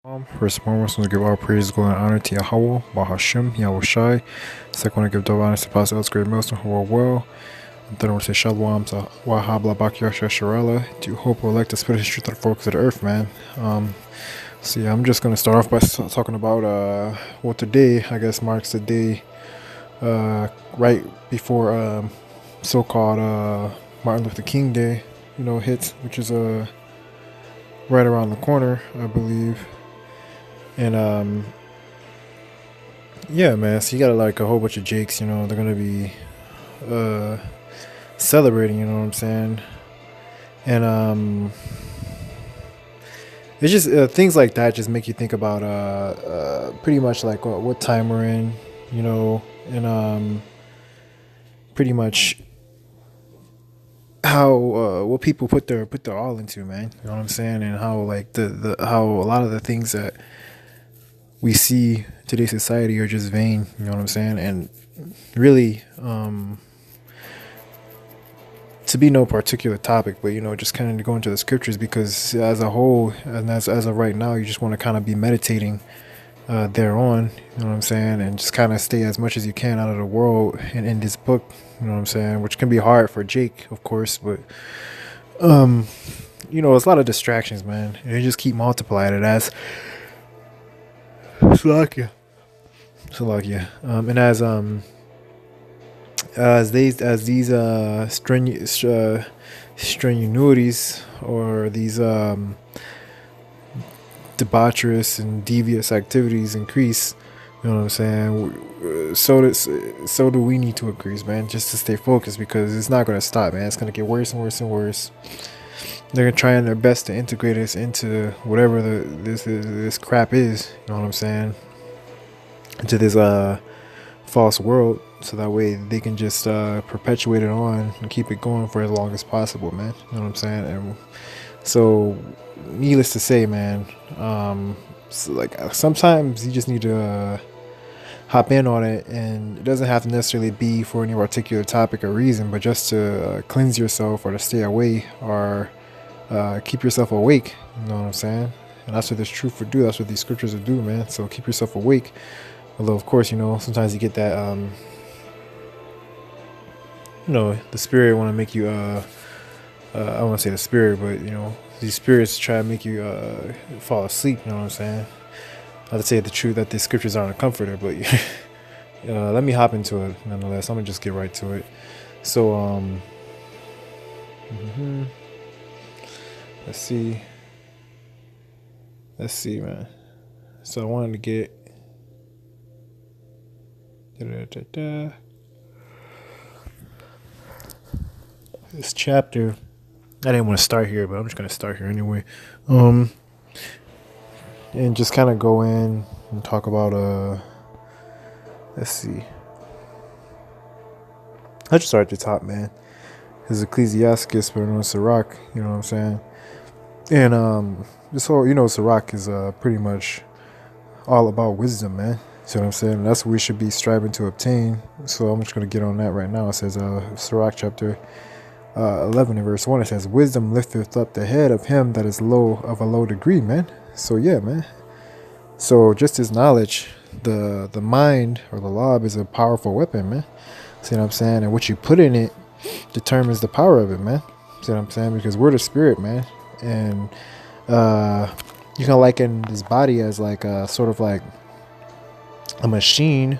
First and foremost, I want to give all praise, glory, and honor to YAHAWAH, BaHaShem, YAHAWASHI. Second, I want to give double honor to Pastor Else, GreatMillstone, who are well. And third, I want to say Shalom to YAHAWAH, to hope will elect the spirit of history to the folks of the earth, man. So yeah, I'm just going to start off by talking about well, today, I guess, marks the day right before so-called Martin Luther King Day, hits, which is right around the corner, I believe. And yeah, man, so you got like a whole bunch of Jakes, they're gonna be celebrating, you know what I'm saying? And it's just things like that just make you think about pretty much like what time we're in, and pretty much how what people put their all into, man. You know what I'm saying? And how like the how a lot of the things that we see today's society are just vain, you know what I'm saying? And really, to be no particular topic, but just kind of go into the scriptures, because as a whole, and as of right now, you just want to kind of be meditating thereon, you know what I'm saying, and just kind of stay as much as you can out of the world and in this book, you know what I'm saying, which can be hard for Jake, of course, but it's a lot of distractions, man, and you just keep multiplying it as Slovakia. And as these strenuities, or these debaucherous and devious activities increase, you know what I'm saying, so do we need to increase, man, just to stay focused, because it's not going to stop, man. It's going to get worse and worse and worse. They're trying their best to integrate us into whatever this crap is, you know what I'm saying, into this false world, so that way they can just perpetuate it on and keep it going for as long as possible, man. You know what I'm saying? And so, needless to say, man, so like sometimes you just need to hop in on it, and it doesn't have to necessarily be for any particular topic or reason, but just to cleanse yourself, or to stay away, or keep yourself awake. You know what I'm saying? And that's what this truth would do. That's what these scriptures would do, man. So keep yourself awake. Although, of course, sometimes you get that, the spirit want to make you, I don't want to say the spirit, but, these spirits try to make you fall asleep, you know what I'm saying? Not to say the truth that the scriptures aren't a comforter, but let me hop into it nonetheless. I'm going to just get right to it. So, let's see, man. So I wanted to get this chapter. I didn't want to start here, but I'm just going to start here anyway. And just kind of go in and talk about, let's see. I just start at the top, man. His Ecclesiasticus, but no Sirach, you know what I'm saying? And this whole, Sirach is pretty much all about wisdom, man. See what I'm saying? That's what we should be striving to obtain. So I'm just going to get on that right now. It says, Sirach chapter 11 and verse 1, it says, wisdom lifteth up the head of him that is low, of a low degree, man. So yeah, man. So just as knowledge, the mind, or the lob, is a powerful weapon, man. See what I'm saying? And what you put in it determines the power of it, man. See what I'm saying? Because we're the spirit, man. And you can liken this body as like a sort of like a machine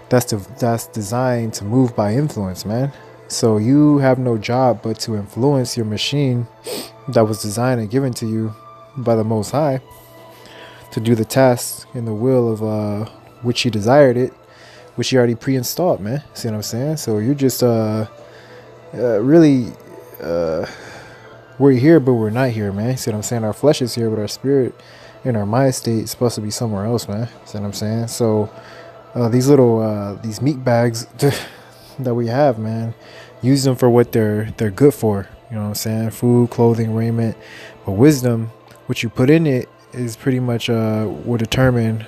that's designed to move by influence, man. So you have no job but to influence your machine that was designed and given to you by the Most High to do the task in the will of which He desired it, which He already pre-installed, man. See what I'm saying? So you're just really we're here, but we're not here, man. See what I'm saying? Our flesh is here, but our spirit and our mind state is supposed to be somewhere else, man. See what I'm saying? So these little these meat bags that we have, man, use them for what they're good for. You know what I'm saying? Food, clothing, raiment. But wisdom, what you put in it, is pretty much will determine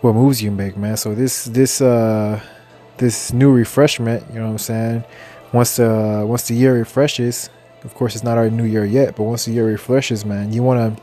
what moves you make, man. So this new refreshment, you know what I'm saying? Once the year refreshes, of course it's not our new year yet, but once the year refreshes, man, you want to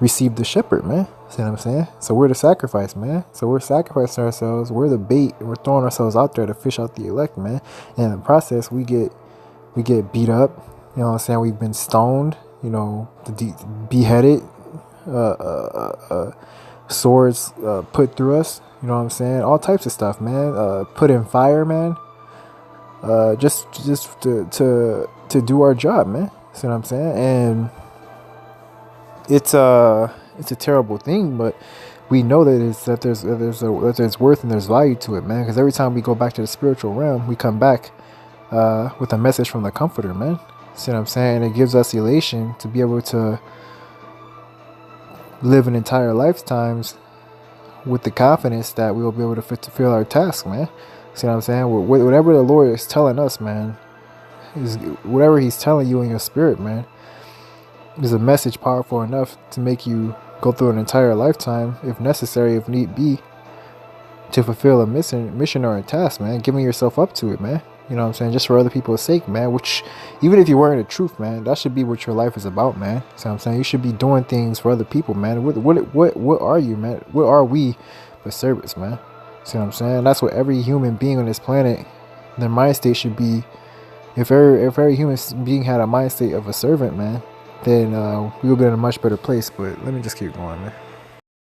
receive the shepherd, man. See what I'm saying? So we're the sacrifice, man. So we're sacrificing ourselves. We're the bait. We're throwing ourselves out there to fish out the elect, man. And in the process, we get beat up. You know what I'm saying? We've been stoned. You know, beheaded. Swords put through us. You know what I'm saying? All types of stuff, man. Put in fire, man. Just to do our job, man. See what I'm saying? And it's a terrible thing, but we know that there's worth and there's value to it, man. Because every time we go back to the spiritual realm, we come back with a message from the Comforter, man. See what I'm saying? And it gives us elation to be able to live an entire lifetimes with the confidence that we will be able to fulfill our task, man. See what I'm saying? Whatever the Lord is telling us, man, is whatever He's telling you in your spirit, man, is a message powerful enough to make you go through an entire lifetime, if necessary, if need be, to fulfill a mission or a task, man. Giving yourself up to it, man. You know what I'm saying? Just for other people's sake, man. Which, even if you weren't the truth, man, that should be what your life is about, man. See what I'm saying? You should be doing things for other people, man. What are you, man? What are we but servants, man? See what I'm saying? That's what every human being on this planet, their mind state should be. If every human being had a mind state of a servant, man, then we would be in a much better place. But let me just keep going, man.